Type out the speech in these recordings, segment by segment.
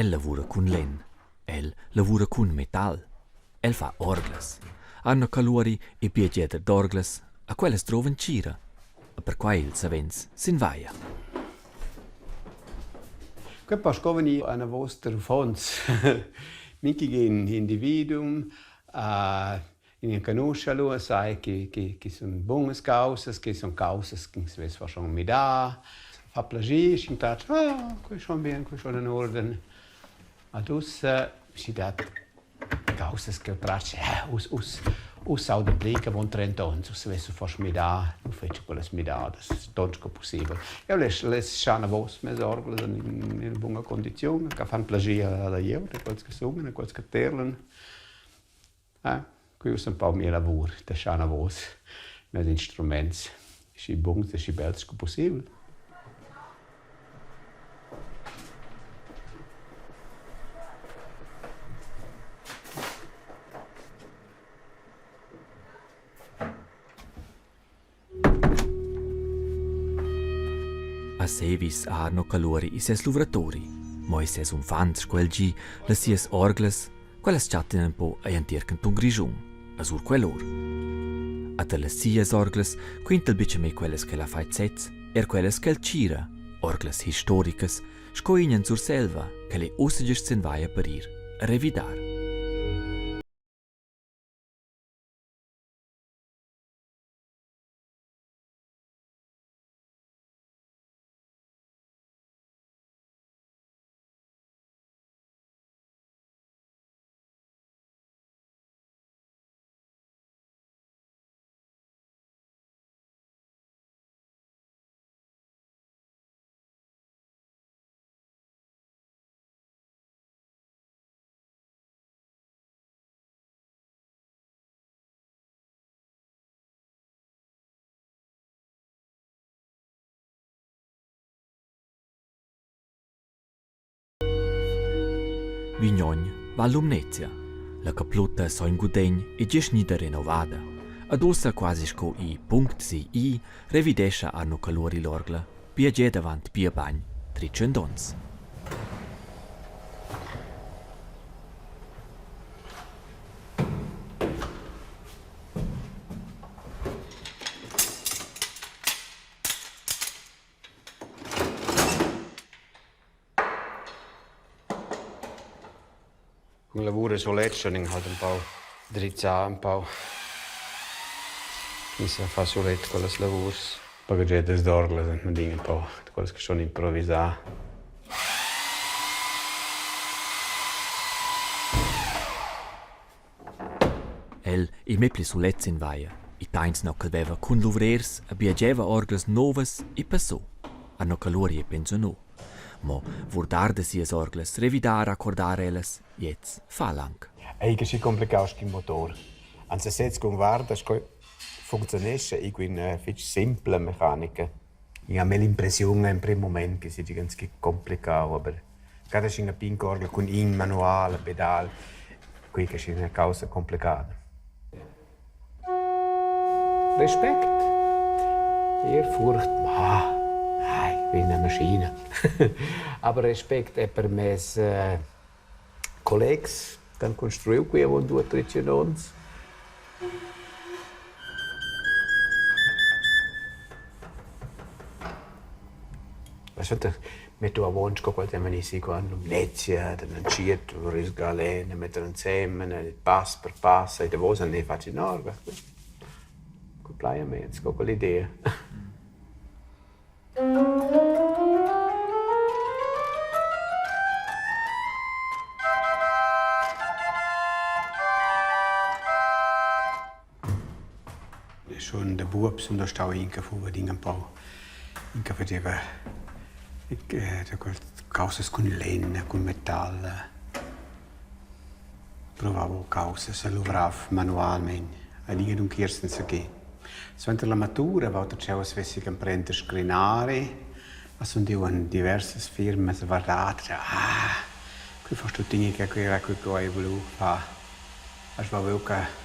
El lavora con len. El lavora con metal. El fa orglas. Arno Caluori e piegeder d'orglas, a quelles trovan tira. E per quai il savens s'invaia. Che pascovani a vostra fons. Minchi in individuum, in conoscelo, sai che sono buone cause, che sono cause che si facciano mi dà, fa piacere, si intaccia, qui sono bene, qui sono in ordine. Adesso si dà cause che tracce, sau de plica von 30 anni, se avesse fatto mi dà, non faccio quelle mi dà, tanto che possibile. Io le sciana vos, me sorgo in buona condizione, che fanno piacere alla io, di quel che sungen, di quel che terlen. Qui è un po' il mio lavoro, di sciana vos, med strumenti, si buoni e si belli che possibile. A sevis a Arno Caluori i ses luvratori, moi ses un fans quel gi le sias orglas, quelles chatten un po' a entir canton grigion, a sur quell'or. A de le sias orglas quintel bice me quelles che la fai zets, quelles che el tira, orglas historicas, scoignan sur selva, che le ossages sen vai a parir, a revidar. Vignon va all'Umnezia. La caplutta so in gudegn e gesnida renovada. Ad ossa quasi sco i punct si i revidescia Arno Caluori l'orgla, piagè davant pia bagn, tricendons. Un lavoro soletto, halt un po' drizzare un po'. Mi sa fa soletto con le lavori. Poi c'è des d'orglas, mi dico un po' di quelle che sono improvvisate. El i mepli soletts in vaia. I tains no calveva cun luvrers a biageva orglas novas e passò. Arno Caluori e pensionò. Mo vurdar de sias orglas, revidar, accordar ellas, jetz fa lang. Che si complicaus che motor. Anzi, se con guarda, funzionesce in fitch simple meccanica. Io ho l'impressione in primo momento che sia ganz complicato, ma cada c'è una piccola orgla con in manuale, pedal, qui che c'è una causa complicata. Respekt, Ehrfurcht, wie eine Maschine. Aber Respekt è per me colleghi che hanno costruito qui, hanno 2-3 anni. Metto a vonsko qual tema nisi con l'Umnezia, den Ciet, Risgalen, mettere insieme, il pass per passa, e de vosa ne faccio in orga. Compliance, con quell'idea. Schon der Bub, und da stau ich vor Dingen Bau. Ich faceva cause con legna, con metallo. Provavo cause, se lavoravo manualmente. E dingen un kirsten se che. Svente la matura, volta c'è una specie che prende scrinare. Ma sono di diverse firme, se guardate, qui faccio dinge che qui volevo fare. E avevo che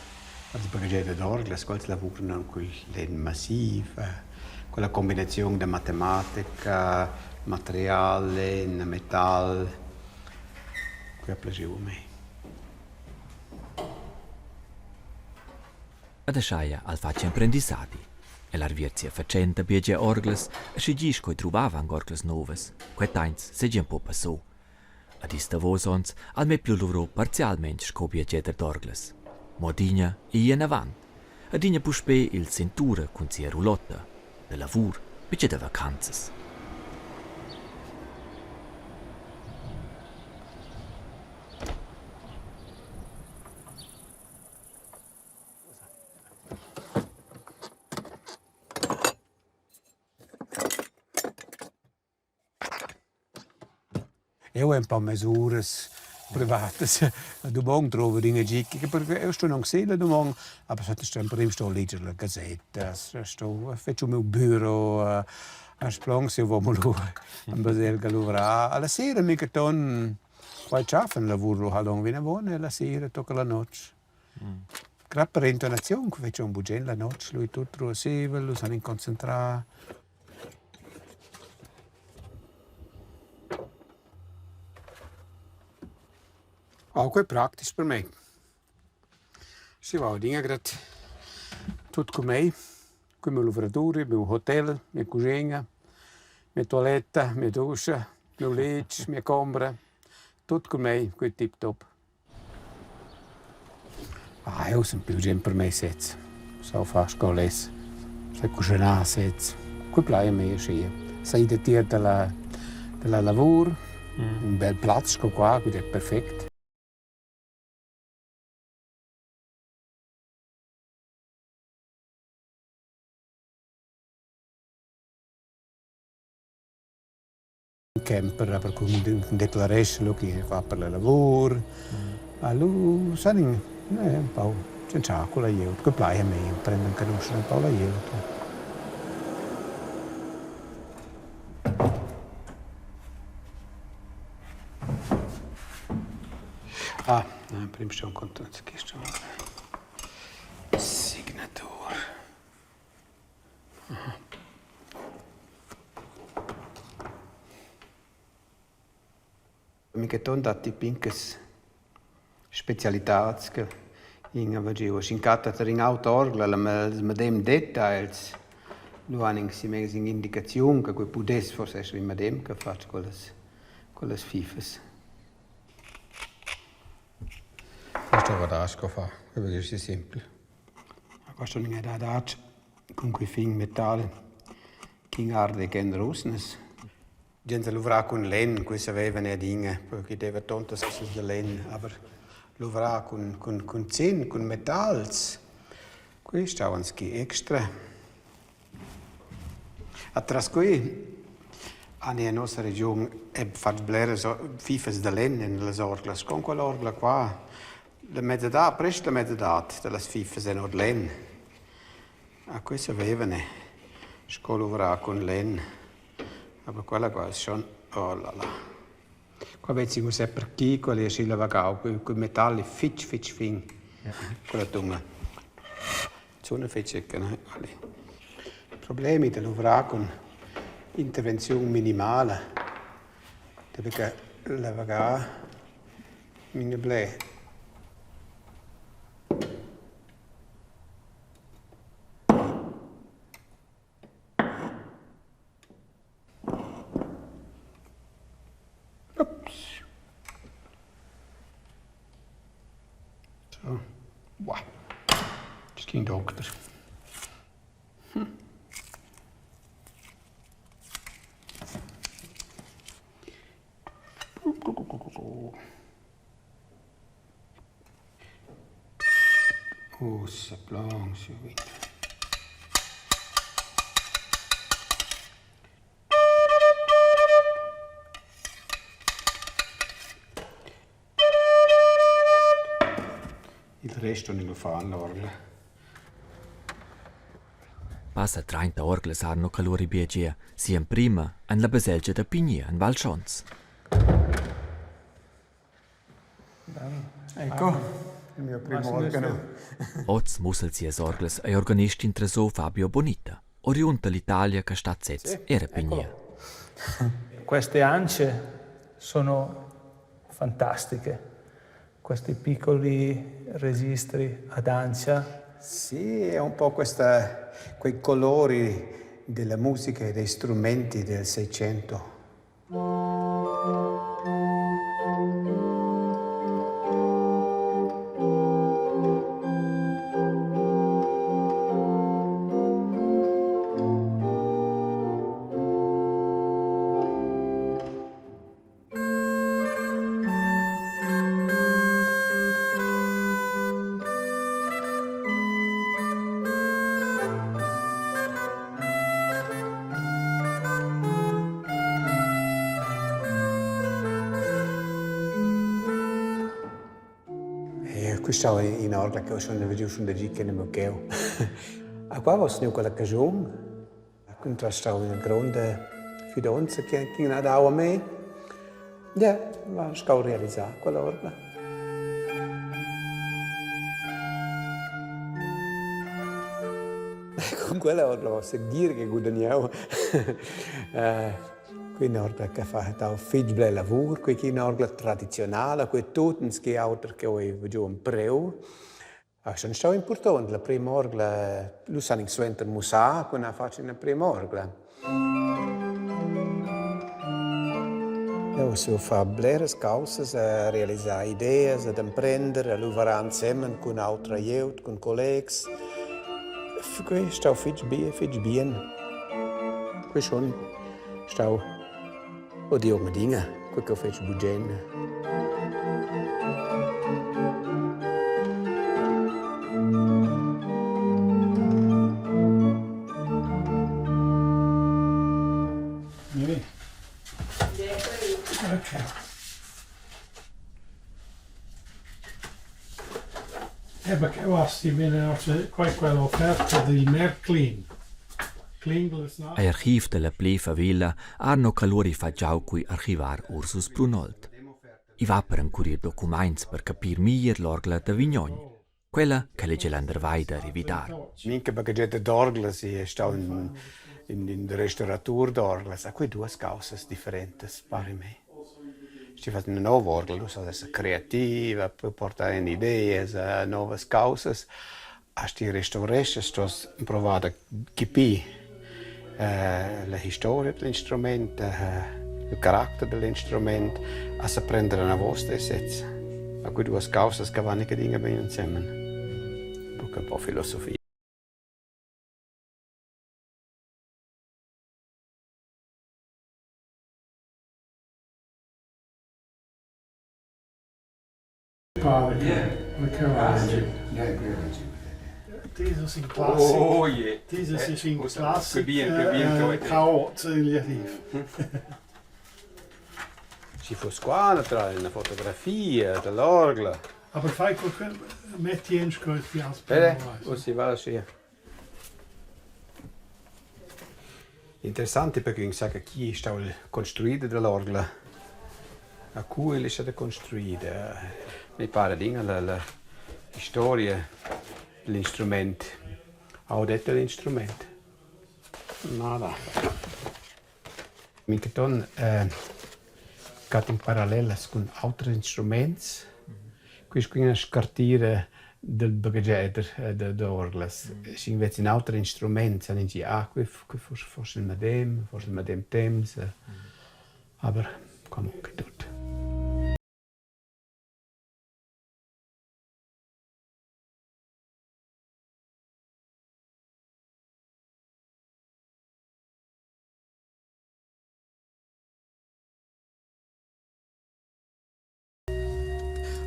als bajegià d'orglas, quels lavorano con le massive, con la combinazione di matematica, materiale, metallo. che piaceva a me. Ad asciaia al faccia imprendisati. E l'arvierzia facenta bajegià orglas e si dice che trovavan orglas novas. Quei tains seggi un po' passò. Ad ista vosons al me più lovrò parzialmente scopia getter d'orglas. Modigna e in avant. Ad igna puspè il cintura con sia rulotta. De lavur, bice de vacanzas. Io ho un po' misure private. Domani trovo dinge gicche, perché io sto non sela domani, ma sempre sto a leggere la gazzetta, faccio il mio bureau, a sprong se vuoi in baselgia lavorare. Alla sera mi che ton quai schaffen lavoro a long vina buona e la sera tocca la notte. Gerade per intonazione, che faccio un bugen la notte, lui tutto a sera, lo sanno concentrare. Auch praktisch per me. Si va a dinge grad tutto con me, con i miei lavoratori, il mio hotel, la mia cucina, la mia toiletta, la mia doccia, il mio letto, la mia camera, tutto con me, quel tip top. Io sono più gente per me setz. So fast alles. Se cucinare setz. Quel playa me sia. Sei da tira della lavoro, un bel platz qua, quindi è perfetto. Camper, per cui declaresce lo che fa per il lavoro. Allora, sai, un po' senza con l'aiuto, che playa me, prendo a conoscere un po' l'aiuto. Prima stiamo contando che sto signatura. Mi che ton dati pinkes specialitats che in avevo scincata in autorgla la medem details lo hanno si messo in indicazione che quei pudes forse è medem che faccio con le fifes. Questo va da fa, che è semplice. Questo non è da dultsch con quei fin metalli che arde che in rusnes. Gente lavorava con len, questo aveva ne dinge, perché deve tanto essere di len, ma lavorava con zinn, con metalls. Questo è anche extra. A trascui, nella nostra regione, è fatto blere fifes di len nelle orglas. Con quell'orgla qua, la mezz'età, presto la mezz'età delle fifes è non len. A questo aveva ne, scuola lavorava con len. Ma quella qua è schon, oh là là. Qua vedi che è per chi, quella è la vagau, quei metalli fitch fin, con la tunga. Sono fitch che ne alle. Problemi da lavorare con intervenzione minimale, perché la vagau mi ne blè. Wow, het is geen dokter. Oh, saplang, zo weet. Il resto non lo fa all'orgla. Passa 30 orglas Arno Caluori bajegià, sia in prima en la baselgia da Pignia in Val Schons. Ecco, il mio primo organo. Oz musel sias orglas ai organisti in Tresò Fabio Bonita, oriund dall'Italia che sta Zez era Pignia. Queste ance sono fantastiche. questi piccoli registri ad ancia. Sì, è un po' quei colori della musica e dei strumenti del Seicento. Questa è in orgla che ho veduto da lì che non mi ho. A qua ho sentito quella cagione, contrastavo una grande fidanza che ha dato a me. Ja, ma ho realizzato quella orgla. Con quella orgla ho seguito che guadagnavo. Qui in orgla che fa un figlio bel lavoro, qui in orgla tradizionale, qui tutti che altri che ho veduto un preu. Sono stato importante, la prima orgla, lo sanno in suente musa, quando faccio la prima orgla. Io so fare belle cose, a realizzare idee, ad imprendere, a lavorare insieme con altri aiuti, con colleghi. Qui sto figlio bene. Qui sto oddio me dinga, quel che ho fatto bene. Ok. Perché vasti bene quella offerta di Merklin. Ai archiv della pleva villa Arno Caluori fa già qui archivar Ursus Brunold. I va per incurir documents per capire meglio l'orgla da Vignogn, quella che legge l'andervaida rividar. Minche bajegià d'orglas e sto in restauratur d'orglas. A quei due cose differenti, pare me. Si fa una nuova orgla, so essere creativa, può portare in idee, nuove cose. A sti restaurare sto provando a capire la storia dell'strumento, il carattere dell'strumento, a prendere una vostra essenza. A quei due cose che vanno che dinga bene insieme. Un po' filosofia. Dieses in Klassik. Oh je. Dieses ist in Klassik. Bien, Chaot relief. Ci fu qua una fotografia dell'orgla. Aber fai metti in scout di Vede? O si va a interessante perché in sa che chi sta il construider dell'orgla. A cui è stata costruita. Mi pare di la storia dell'strumento. Ho detto l'instrumento. Nada. Mi caton cat in parallelo con altri strumenti. Qui è una scartire del bajegià d'orglas. Se invece in altri strumenti hanno detto qui forse il medem temps. Aber comunque tutto.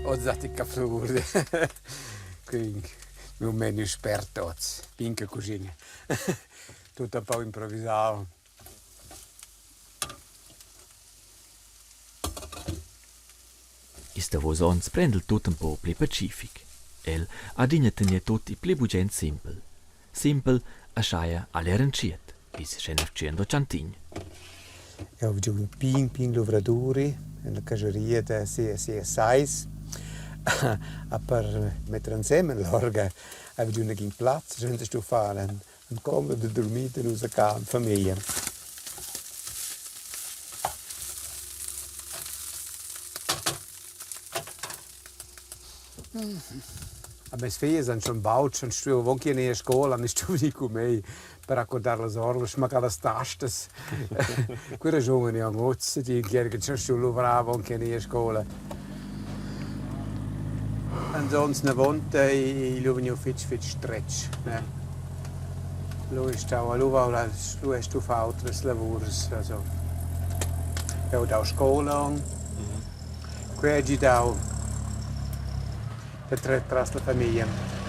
Ozendi capture. Quindi non meno esperto, pinche cucina. Tutto un po' improvvisato. Ista vosons prendel tot un po' pli pacific. El adigna tenia tot i pli bugent simpel. Simpel a schaia all'eranciet, is schenafciendo ciantign. Io ho giù un ping lavoratori nella caseria da sias. A per mettere insieme l'orga, avevo giù un platz, senza stufare, un comodo di dormire in una famiglia. A mes filhas han schon baut, schon studiu vão que nem a escola, nem estudi com mei para acordar as orlas, marcar as tastas. Quella giovane a mozza, di che schon studiu brava, vão que nem a escola. Ansonsten na volta I luvni fit stretch, né? Lui stava lui è stufa altres lavurs, also. Eu da scola. Qui da tras la famiglia.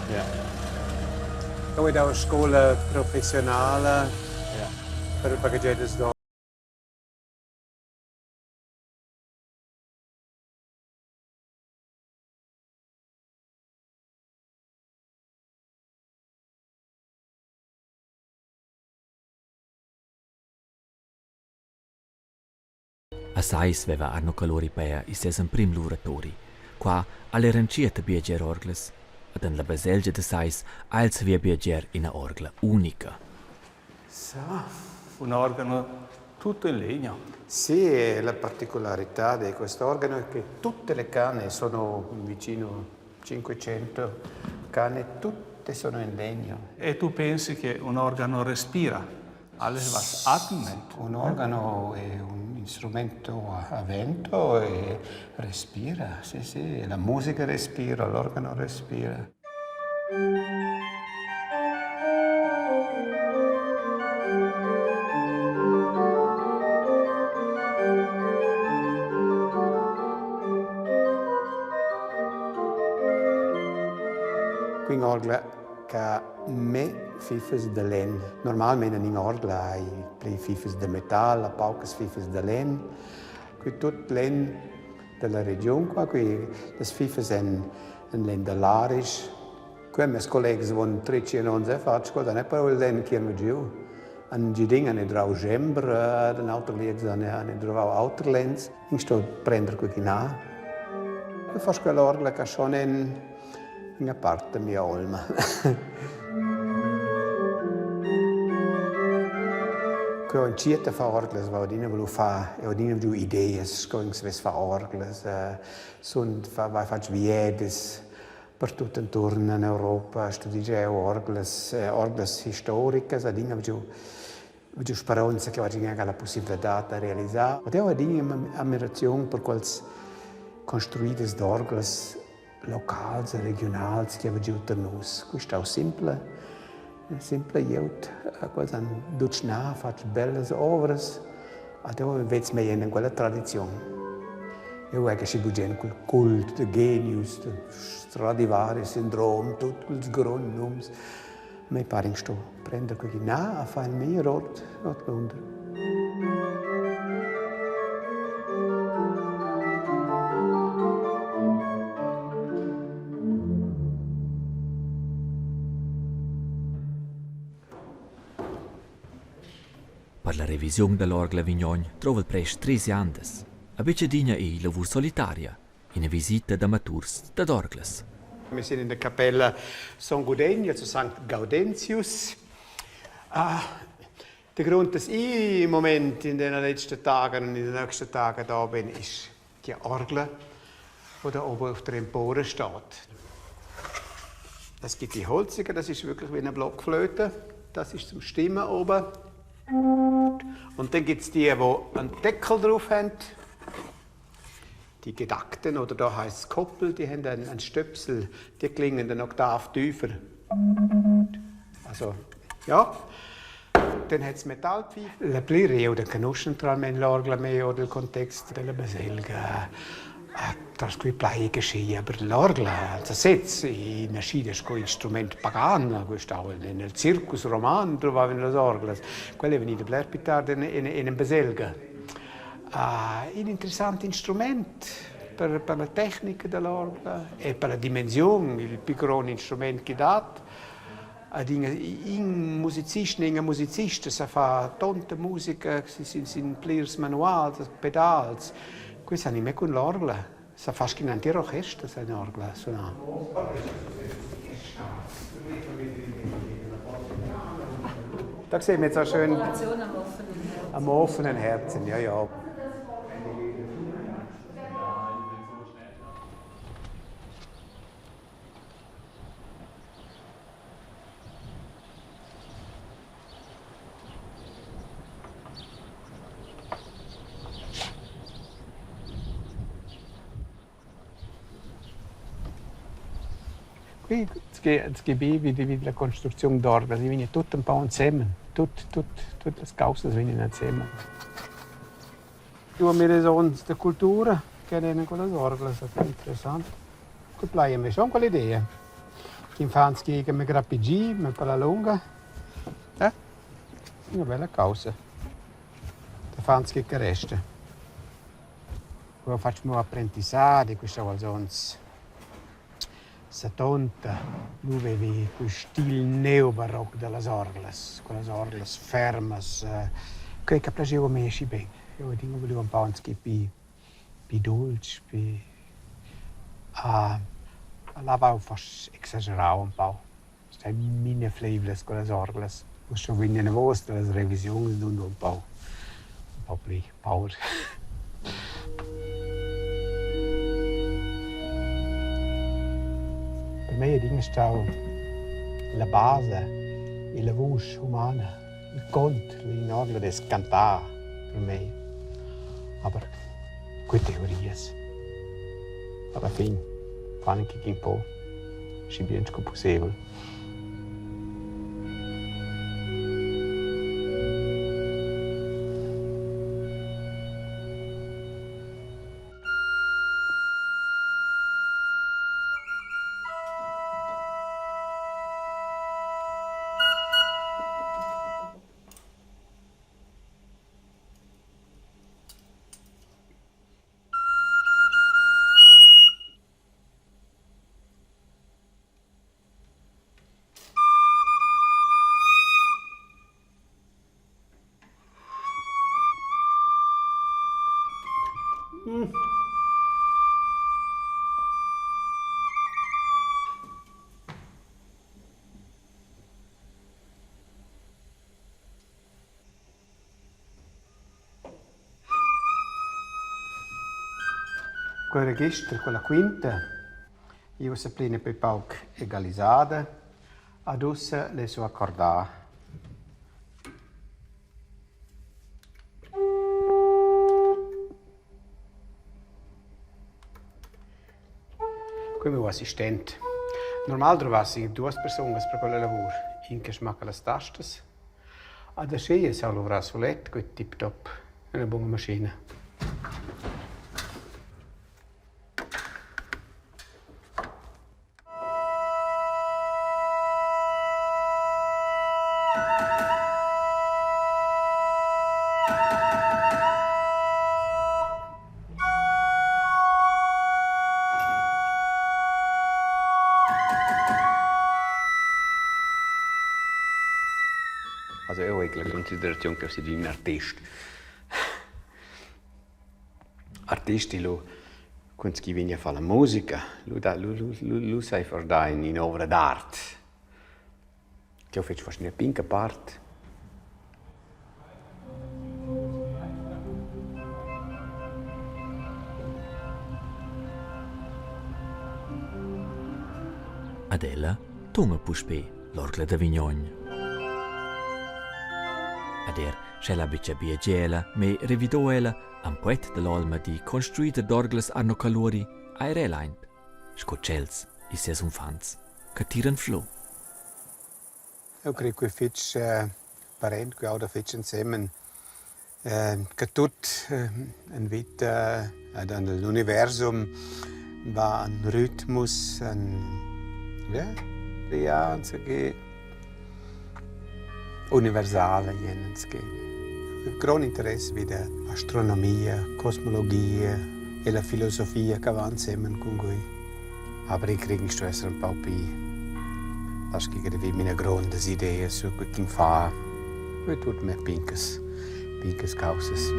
Ja. Eu da scola professionale. Ja. Per bajegià do. Assais veva Arno Caluori pea I ses en prim luratori, qua all'erancieta bieger orglas, ed en la baselgia de sais als via bieger ina orgla unica. Un organo tutto in legno. Sì, e la particolarità di questo organo è che tutte le canne sono vicino 500 canne, tutte sono in legno. E tu pensi che un organo respira? Alles was atmet. Un organo è un strumento a vento e respira, sì, sì, la musica respira, l'organo respira. Qui in orgla che me fifes de len. Normalmente in orgla hai plei fifes de metal, paucas fifes de len. Qui tut len della regione qua, qui les fifes en len de l'arisch. Qui mes collegas von 13 e 11 faccio, da ne però il len che mi giù. An giding ne drau gember, den alter legs ne drau alter lens. In sto prender qui na. E faccio quell'orgla che schon in a parte mia olma. Ho iniziato a fare orglas, ho avuto idee, scoings ves fa orglas, faccio viedes per tutto intorno in Europa, studio orglas storiche, ho avuto speranza che oggi ho la possibilità di realizzare. Ho avuto un'ammirazione per quei construider d'orglas locali, regionali che ho avuto noi. Questo è semplice. Simple jeut, quasi un dultsch faccio belle opere, adesso vedo me in quella tradizione. Io ho che si bugen quel cult, il genius, il Stradivari syndrome, tutti quei grandi nomi. Mi pare che prendo qui a fare il mio rot Wunder. Per la revisione dell'orgla Vignon trova il prest 3 anni, a becedina e lavoro solitaria, in una visita da maturs da orglas. Wir sind in der Kapelle St. Gaudeni, also St. Gaudentius. Der Grund, dass ich im Moment in den letzten Tagen und in den nächsten Tagen da bin, ist die Orgel, die da oben auf der Empore steht. Es gibt die Holzige, das ist wirklich wie eine Blockflöte. Das ist zum Stimmen oben. Und dann gibt es die einen Deckel drauf haben. Die Gedackten, oder da heisst es Koppel, die haben einen Stöpsel, die klingen eine Oktav tiefer. Also, ja. Dann hat es Metallpfeife. La pliri o da conoscono l'orgla o del contesto della baselgia. Trascui plai geschehen, aber l'orgla, das Setz, in nascidesco strumento pagano, questo nel circus romano trovavano le orglas. Quelle venivano più più tardi in baselgia. Un interessante strumento per la tecnica dell'orgla e per la dimensione, il più grande strumento che dà. Un musicista, una musicista, si fa tanta musica, si pliers manuali, pedali. Questo è non con l'orgla, si fa anche un entir orchester, se l'orgla suona. Da sehen wir jetzt auch schön am offenen Herzen, ja, ja. das Gebiet wie la Konstruktion d'orglas, die viene tutto un po' insieme, tutte le cause vengono insieme. Due ragioni di cultura che hanno con le orglas, è interessante. Che piace a me, quell'idea. Che infanzia che mi grappigi, mi per la lunga. Una bella causa. La fanzia che resta. Poi facciamo apprendissato, questa cosa 70, dove avevi quel stile neobarocco delle orglas, quelle orglas fermas, che piaceva a me bene. Io volevo un po' più dultsch, più... L'avevo forse esagerato un po'. Stai mine flavors con le orglas. Questo viene in vostra, le revisioni danno un po' più paura. Per me è stato la base e la voce umana, il conto, l'orgla del cantare per me. Ma queste teorie, alla fine, fanno anche un po' più bene che possibile. Quel registro, quella quinta, io si plena per poco egalizzata, ad ussa le sue accordate. Come mio assistente. Normal trovassi due persone per quel lavoro, in che smacca le taste, ad ascella si lavorare sul letto, con tip top, una buona macchina. Also io ho la considerazione che sia un artista. Artisti, quando si viene a fare la musica, lui sa fare da in opera d'arte. Che io faccio una pinca parte. Adela, tunga puspè, l'orgla da Vignon. Ader, c'è la biccia bajegià, me revidò ella un poet dell'olma di construider d'orglas Arno Caluori, I RTR Cuntrasts, i sias fans, che tirano flad. Io credo che faccio parenti, che auch faccio insieme, che tutto in vita, nell'universum, va un ritmus, che universale, un grande interesse per l'astronomia, la cosmologia e la filosofia che va insieme con lui. Ma io credo che essere un po' più... Acho que gravei minha grandes ideias sobre quem faz. Foi tudo minhas pincas causas.